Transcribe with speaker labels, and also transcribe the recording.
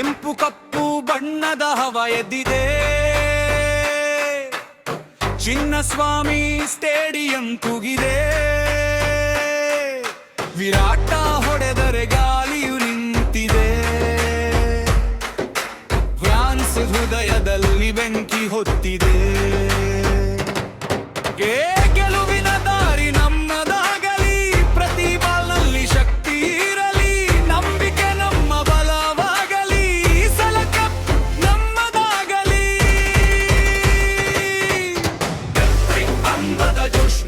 Speaker 1: ಕೆಂಪು ಕಪ್ಪು ಬಣ್ಣದ ಹವ ಎದ್ದಿದೆ. ಚಿನ್ನಸ್ವಾಮಿ ಸ್ಟೇಡಿಯಂ ಕೂಗಿದೆ. ವಿರಾಟ ಹೊಡೆದರೆ ಗಾಳಿಯು ನಿಂತಿದೆ. ಫ್ರಾನ್ಸ್ ಹೃದಯದಲ್ಲಿ ಬೆಂಕಿ ಹೊತ್ತಿದೆ. ಗೆಲುವಿನ ದಾರಿ ನಮ್ಮದಾಗಲಿ, ಪ್ರತಿ ಬಾಲ್ನಲ್ಲಿ ಶಕ್ತಿ ಇರಲಿ, ನಂಬಿಕೆ ನಮ್ಮ ಬಲವಾಗಲಿ, ಸಲ ಕಪ್ ನಮ್ಮದಾಗಲಿ. ಅಂಬದ ಜೋಶ್